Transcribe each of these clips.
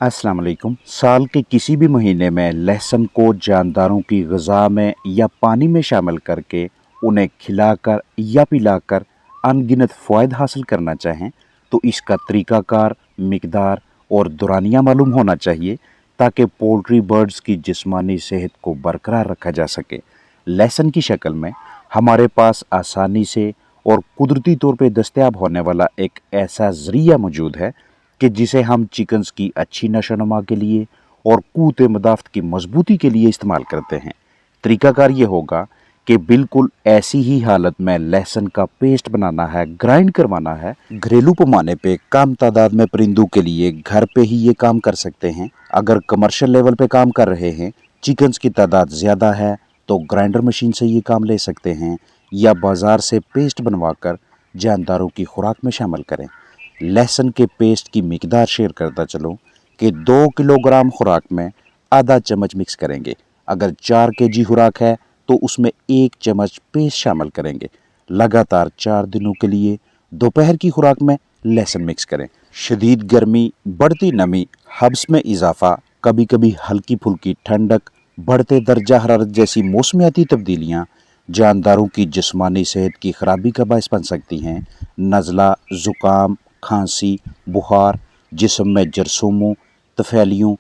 अस्सलाम वालेकुम। साल के किसी भी महीने में लहसुन को जानदारों की ग़िज़ा में या पानी में शामिल करके उन्हें खिलाकर या पिलाकर अनगिनत फ़वाइद हासिल करना चाहें तो इसका तरीक़ाकार, मिक़दार और दुरानिया मालूम होना चाहिए ताकि पोल्ट्री बर्ड्स की जिस्मानी सेहत को बरकरार रखा जा सके। लहसुन की शक्ल में हमारे पास आसानी से और कुदरती तौर पे दस्तयाब होने वाला एक ऐसा ज़रिया मौजूद है कि जिसे हम चिकन्स की अच्छी नशोनुमा के लिए और क़ुव्वत मदाफ़त की मजबूती के लिए इस्तेमाल करते हैं। तरीक़ाकार ये होगा कि बिल्कुल ऐसी ही हालत में लहसुन का पेस्ट बनाना है, ग्राइंड करवाना है। घरेलू पैमाने पे कम तादाद में परिंदों के लिए घर पे ही ये काम कर सकते हैं। अगर कमर्शियल लेवल पे काम कर रहे हैं, चिकन्स की तादाद ज़्यादा है तो ग्राइंडर मशीन से ये काम ले सकते हैं या बाज़ार से पेस्ट बनवाकर जानदारों की खुराक में शामिल करें। लहसुन के पेस्ट की मिकदार शेयर करता चलूँ कि 2 किलोग्राम खुराक में आधा चम्मच मिक्स करेंगे। अगर 4 केजी खुराक है तो उसमें 1 चम्मच पेस्ट शामिल करेंगे। लगातार 4 दिनों के लिए दोपहर की खुराक में लहसुन मिक्स करें। शदीद गर्मी, बढ़ती नमी, हब्स में इजाफा, कभी कभी हल्की फुल्की ठंडक, बढ़ते दर्जा हरारत जैसी मौसमियाती तब्दीलियाँ जानदारों की जिस्मानी सेहत की खराबी का बायस बन सकती हैं। नज़ला, ज़ुकाम, खांसी, बुखार, जिस्म में जरसूमों, तफैलियों,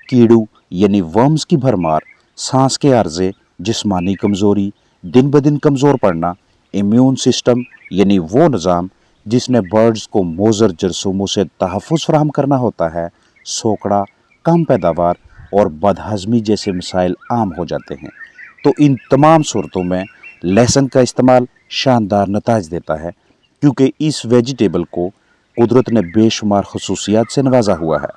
कीड़ू यानी वर्म्स की भरमार, सांस के अर्ज़े, जिस्मानी कमज़ोरी, दिन ब दिन कमज़ोर पड़ना, इम्यून सिस्टम यानी वो निज़ाम जिसने बर्ड्स को मोज़र जरसूमों से तहफ़्फ़ुज़ फराहम करना होता है, सोकड़ा, कम पैदावार और बदहज़मी जैसे मसाइल आम हो जाते हैं। तो इन तमाम सूरतों में लहसुन का इस्तेमाल शानदार नताइज देता है क्योंकि इस वेजिटेबल को कुदरत ने बेशुमार खसूसियात से नवाजा हुआ है।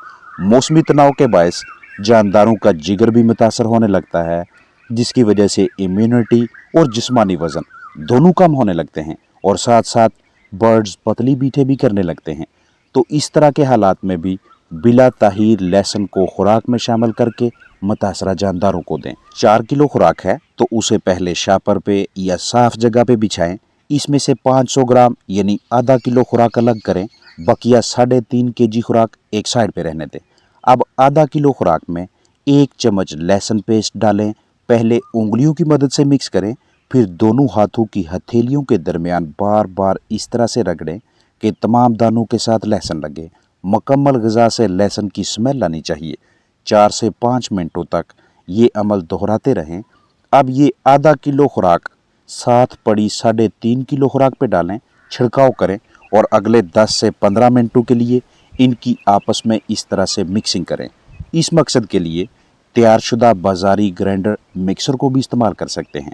मौसमी तनाव के बायस जानदारों का जिगर भी मुतासर होने लगता है, जिसकी वजह से इम्यूनिटी और जिस्मानी वज़न दोनों कम होने लगते हैं और साथ साथ बर्ड्स पतली बीठे भी करने लगते हैं। तो इस तरह के हालात में भी बिला ताहीर लहसुन को खुराक में शामिल करके मुतासरा जानदारों को दें। 4 किलो खुराक है तो उसे पहले शापर पे या साफ जगह पे बिछाएं। इसमें से 500 ग्राम यानी आधा किलो खुराक अलग करें, बकिया 3.5 केजी खुराक एक साइड पे रहने दें। अब आधा किलो खुराक में 1 चम्मच लहसुन पेस्ट डालें। पहले उंगलियों की मदद से मिक्स करें, फिर दोनों हाथों की हथेलियों के दरमियान बार बार इस तरह से रगड़ें कि तमाम दानों के साथ लहसुन लगे। मुकम्मल ग़िज़ा से लहसुन की स्मेल आनी चाहिए। 4 से 5 मिनटों तक ये अमल दोहराते रहें। अब ये आधा किलो खुराक साथ पड़ी 3.5 किलो खुराक पे डालें, छिड़काव करें और अगले 10 से 15 मिनटों के लिए इनकी आपस में इस तरह से मिक्सिंग करें। इस मकसद के लिए तैयारशुदा बाज़ारी ग्राइंडर मिक्सर को भी इस्तेमाल कर सकते हैं।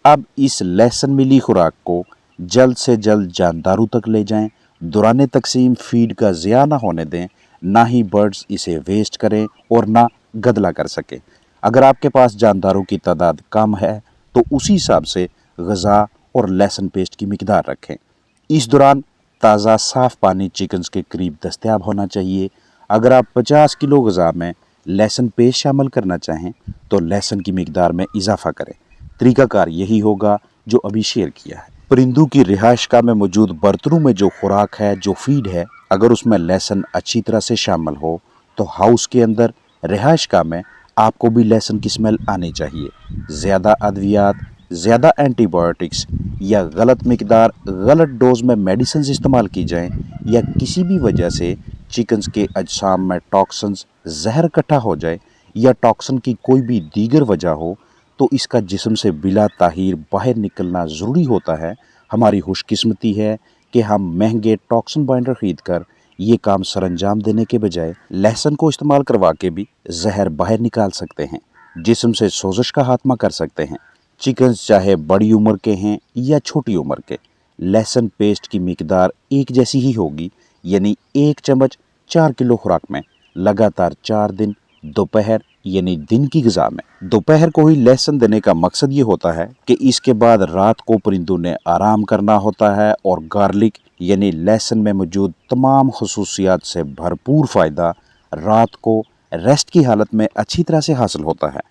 अब इस लहसुन मिली खुराक को जल्द से जल्द जानदारों तक ले जाएं। दौरान तकसीम फीड का ज़िया ना होने दें, ना ही बर्ड्स इसे वेस्ट करें और ना गदला कर सकें। अगर आपके पास जानदारों की तादाद कम है तो उसी हिसाब से ग़िज़ा और लहसुन पेस्ट की मिकदार रखें। इस दौरान ताज़ा साफ़ पानी चिकन्स के करीब दस्तयाब होना चाहिए। अगर आप 50 किलो ग़िज़ा में लहसुन पेस्ट शामिल करना चाहें तो लहसुन की मिकदार में इजाफ़ा करें। तरीक़ाकार यही होगा जो अभी शेयर किया है। परिंदों की रिहाइशगाह में मौजूद बर्तनों में जो खुराक है, जो फीड है, अगर उसमें लहसुन अच्छी तरह से शामिल हो तो हाउस के अंदर रिहाइशगाह में आपको भी लहसुन की स्मेल आनी चाहिए। ज़्यादा अद्वियात, ज़्यादा एंटीबायोटिक्स या गलत मिकदार, गलत डोज में मेडिसिन इस्तेमाल की जाएं या किसी भी वजह से चिकन्स के अजसाम में टॉक्सिन्स, जहर इकट्ठा हो जाए या टॉक्सिन की कोई भी दीगर वजह हो तो इसका जिस्म से बिला ताहीर बाहर निकलना ज़रूरी होता है। हमारी खुशकिस्मती है कि हम महंगे टॉक्सिन बाइंडर ख़रीद कर ये काम सरअंजाम देने के बजाय लहसुन को इस्तेमाल करवा के भी जहर बाहर निकाल सकते हैं, जिस्म से सोजिश का खात्मा कर सकते हैं। चिकन्स चाहे बड़ी उम्र के हैं या छोटी उम्र के, लहसुन पेस्ट की मिकदार एक जैसी ही होगी, यानी 1 चम्मच 4 किलो खुराक में लगातार 4 दिन दोपहर यानी दिन की ग़िज़ा में। दोपहर को ही लहसुन देने का मकसद ये होता है कि इसके बाद रात को परिंदों ने आराम करना होता है और गार्लिक यानी लहसुन में मौजूद तमाम खसूसियात से भरपूर फ़ायदा रात को रेस्ट की हालत में अच्छी तरह से हासिल होता है।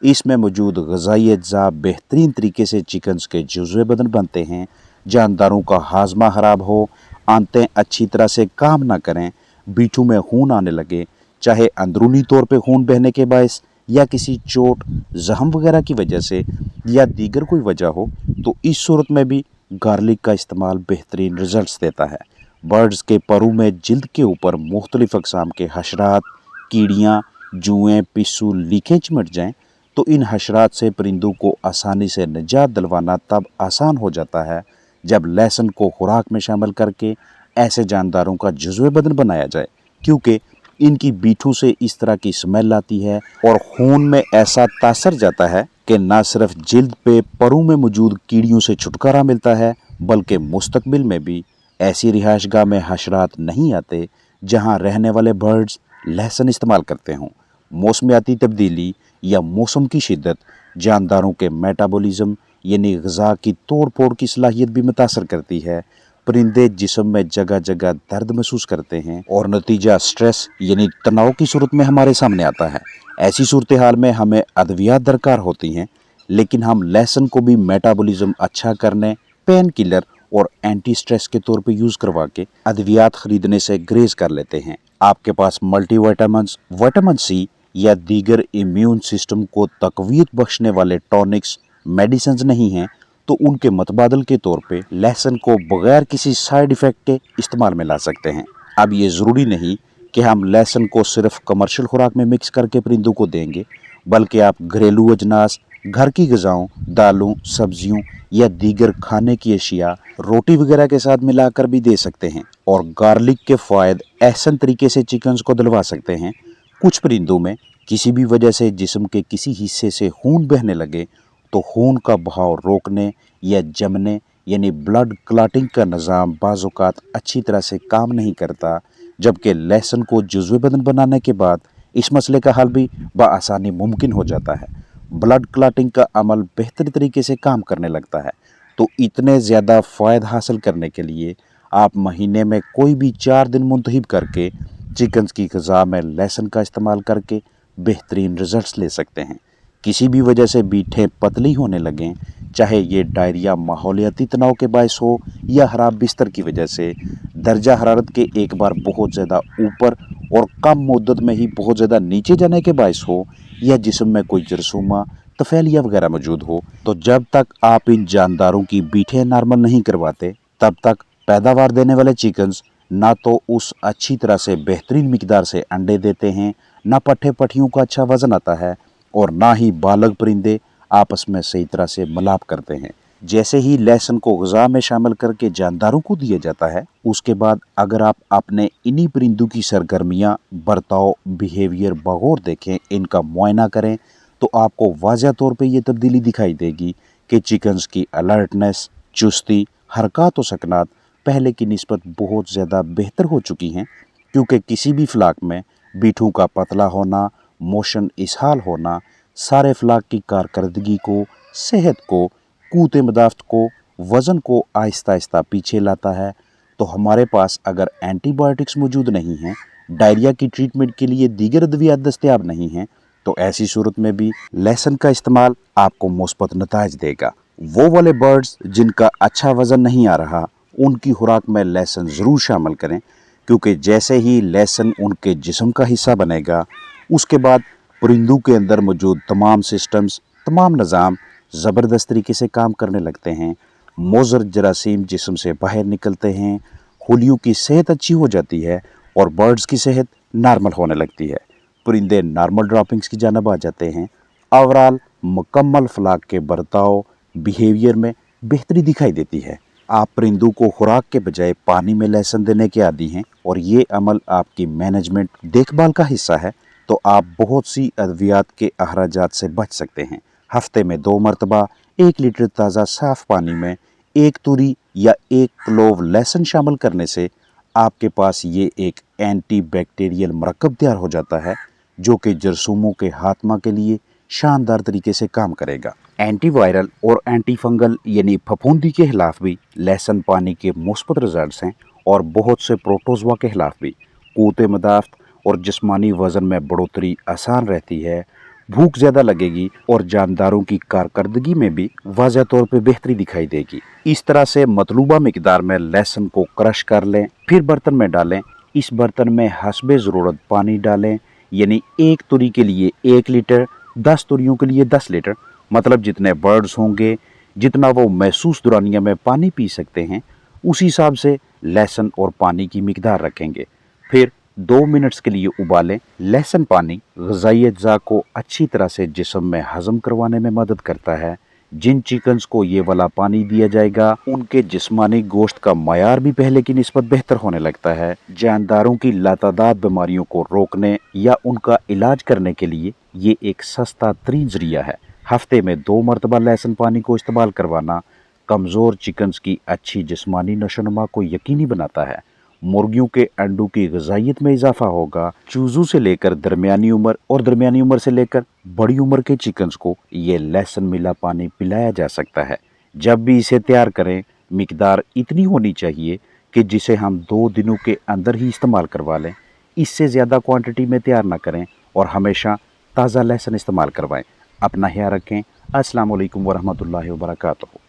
इसमें मौजूद ग़िज़ाई अज्जा बेहतरीन तरीके से चिकन्स के जुज़्वे बदन बनते हैं। जानदारों का हाजमा ख़राब हो, आंतें अच्छी तरह से काम ना करें, बीठों में खून आने लगे, चाहे अंदरूनी तौर पे खून बहने के बायस या किसी चोट, जख्म वगैरह की वजह से या दीगर कोई वजह हो, तो इस सूरत में भी गार्लिक का इस्तेमाल बेहतरीन रिजल्ट्स देता है। बर्ड्स के परों में जिल्द के ऊपर मुख्तलिफ अक़साम के हशरात, कीड़ियाँ, जुएँ, पिस्सू, लीखें चिमट जाएँ तो इन हशरात से परिंदों को आसानी से निजात दिलवाना तब आसान हो जाता है जब लहसुन को खुराक में शामिल करके ऐसे जानदारों का जुज़्वे बदन बनाया जाए, क्योंकि इनकी बीठों से इस तरह की स्मेल आती है और खून में ऐसा तासर जाता है कि न सिर्फ जिल्द पे परों में मौजूद कीड़ियों से छुटकारा मिलता है, बल्कि मुस्तकबिल में भी ऐसी रिहाइशगाह में हशरात नहीं आते जहां रहने वाले बर्ड्स लहसुन इस्तेमाल करते हों। मौसमियाती तब्दीली या मौसम की शिद्दत जानदारों के मेटाबॉलिज्म यानी ग़िज़ा की तोड़ फोड़ की सलाहियत भी मुतासर करती है। परिंदे जिस्म में जगह जगह दर्द महसूस करते हैं और नतीजा स्ट्रेस यानी तनाव की सूरत में हमारे सामने आता है। ऐसी सूरत हाल में हमें अद्वियात दरकार होती हैं, लेकिन हम लहसुन को भी मेटाबॉलिज्म अच्छा करने, पेन किलर और एंटी स्ट्रेस के तौर पे यूज़ करवा के अद्वियात खरीदने से ग्रेज कर लेते हैं। आपके पास मल्टीविटामिन्स, विटामिन सी या दीगर इम्यून सिस्टम को तक़वियत बख्शने वाले टॉनिक्स, मेडिसिन नहीं हैं, तो उनके मतबादल के तौर पे लहसुन को बगैर किसी साइड इफ़ेक्ट के इस्तेमाल में ला सकते हैं। अब ये ज़रूरी नहीं कि हम लहसुन को सिर्फ कमर्शियल खुराक में मिक्स करके परिंदों को देंगे, बल्कि आप घरेलू अजनास, घर की ग़िज़ाओं, दालों, सब्जियों या दीगर खाने की अशिया रोटी वगैरह के साथ मिलाकर भी दे सकते हैं। और गार्लिक के फ़ायदे एहसन तरीके से चिकन्स को दिलवा सकते हैं। कुछ परिंदों में किसी भी वजह से जिस्म के किसी हिस्से से खून बहने लगे तो खून का बहाव रोकने या जमने यानी ब्लड क्लॉटिंग का निज़ाम बाज़ औक़ात अच्छी तरह से काम नहीं करता, जबकि लहसुन को जुज़्वे बदन बनाने के बाद इस मसले का हल भी बआसानी मुमकिन हो जाता है। ब्लड क्लॉटिंग का अमल बेहतर तरीके से काम करने लगता है। तो इतने ज़्यादा फ़ायदे हासिल करने के लिए आप महीने में कोई भी 4 दिन मुंतखब करके चिकन्स की ग़िज़ा में लहसुन का इस्तेमाल करके बेहतरीन रिज़ल्ट्स ले सकते हैं। किसी भी वजह से बीठें पतली होने लगें, चाहे ये डायरिया माहौलियाती तनाव के बायस हो या ख़राब बिस्तर की वजह से, दर्जा हरारत के एक बार बहुत ज़्यादा ऊपर और कम मुद्दत में ही बहुत ज़्यादा नीचे जाने के बायस हो, या जिस्म में कोई जरसूमा, तफेलिया वगैरह मौजूद हो, तो जब तक आप इन जानदारों की बीठें नॉर्मल नहीं करवाते, तब तक पैदावार देने वाले चिकन्स ना तो उस अच्छी तरह से बेहतरीन मिकदार से अंडे देते हैं, ना पट्ठे पट्टियों का अच्छा वज़न आता है, और ना ही बालग परिंदे आपस में सही तरह से मिलाप करते हैं। जैसे ही लहसुन को ग़िज़ा में शामिल करके जानदारों को दिया जाता है, उसके बाद अगर आप अपने इन्हीं परिंदों की सरगर्मियाँ, बर्ताव, बिहेवियर बगौर देखें, इनका मुआयना करें, तो आपको वाज़ह तौर पे ये तब्दीली दिखाई देगी कि चिकन्स की अलर्टनेस, चुस्ती, हरकत और सकनात पहले की निस्बत बहुत ज़्यादा बेहतर हो चुकी हैं, क्योंकि किसी भी फ्लाक में बीठों का पतला होना, मोशन इसहाल होना, सारे फ्लाक की कारकर्दगी को, सेहत को, क़ुव्वत मदाफ़त को, वज़न को आहिस्ता आहिस्ता पीछे लाता है। तो हमारे पास अगर एंटीबायोटिक्स मौजूद नहीं हैं, डायरिया की ट्रीटमेंट के लिए दीगर अद्वियात दस्तयाब नहीं हैं, तो ऐसी सूरत में भी लहसुन का इस्तेमाल आपको मुस्बत नताइज देगा। वो वाले बर्ड्स जिनका अच्छा वज़न नहीं आ रहा, उनकी खुराक में लहसुन ज़रूर शामिल करें, क्योंकि जैसे ही लहसुन उनके जिस्म का हिस्सा बनेगा, उसके बाद परिंदों के अंदर मौजूद तमाम सिस्टम्स, तमाम निज़ाम ज़बरदस्त तरीके से काम करने लगते हैं। मोज़र जरासीम जिस्म से बाहर निकलते हैं, खुलियों की सेहत अच्छी हो जाती है और बर्ड्स की सेहत नॉर्मल होने लगती है। परिंदे नॉर्मल ड्रॉपिंग्स की जानब आ जाते हैं। ओवरऑल मुकम्मल फ्लाक के बर्ताव, बिहेवियर में बेहतरी दिखाई देती है। आप परिंदों को खुराक के बजाय पानी में लहसुन देने के आदी हैं और ये अमल आपकी मैनेजमेंट देखभाल का हिस्सा है, तो आप बहुत सी अद्वियात के अखराजात से बच सकते हैं। हफ्ते में 2 मरतबा 1 लीटर ताज़ा साफ़ पानी में 1 तुरी या 1 क्लोव लहसुन शामिल करने से आपके पास ये एक एंटी बैक्टीरियल मरकब तैयार हो जाता है, जो कि जरसूमों के खात्मा के लिए शानदार तरीके से काम करेगा। एंटीवायरल और एंटी फंगल यानी फफूंदी के खिलाफ भी लहसुन पानी के मुस्बत रिजल्ट्स हैं, और बहुत से प्रोटोज़ोआ के खिलाफ भी क़ुव्वत मदाफ़त और जिस्मानी वज़न में बढ़ोतरी आसान रहती है। भूख ज़्यादा लगेगी और जानदारों की कारकर्दगी में भी वाज़ह तौर पे बेहतरी दिखाई देगी। इस तरह से मतलूबा मिकदार में लहसुन को क्रश कर लें, फिर बर्तन में डालें। इस बर्तन में हस्बे ज़रूरत पानी डालें। यानी एक तुरी के लिए 1 लीटर, 10 तुरियों के लिए 10 लीटर। मतलब जितने बर्ड्स होंगे, जितना वो महसूस दुरानिया में पानी पी सकते हैं, उसी हिसाब से लहसुन और पानी की मिकदार रखेंगे। फिर 2 मिनट्स के लिए उबालें। लहसुन पानी ग़िज़ाई अज्जा को अच्छी तरह से जिस्म में हज़म करवाने में मदद करता है। जिन चिकन्स को ये वाला पानी दिया जाएगा, उनके जिस्मानी गोश्त का मयार भी पहले की निस्बत बेहतर होने लगता है। जानदारों की लातादाद बीमारियों को रोकने या उनका इलाज करने के लिए ये एक सस्ता तरीन ज़रिया है। हफ्ते में 2 मरतबा लहसुन पानी को इस्तेमाल करवाना कमज़ोर चिकन्स की अच्छी जिस्मानी नशोनुमा को यकीनी बनाता है। मुर्गियों के अंडों की ग़िज़ाइयत में इजाफा होगा। चूज़ों से लेकर दरमियानी उम्र और दरमियानी उम्र से लेकर बड़ी उम्र के चिकन्स को ये लहसुन मिला पानी पिलाया जा सकता है। जब भी इसे तैयार करें, मिकदार इतनी होनी चाहिए कि जिसे हम 2 दिनों के अंदर ही इस्तेमाल करवा लें। इससे ज़्यादा क्वांटिटी में तैयार ना करें और हमेशा ताज़ा लहसुन इस्तेमाल करवाएं। अपना ख्याल रखें। अस्सलाम वालेकुम वरहमतुल्लाहि वबरकातुहू।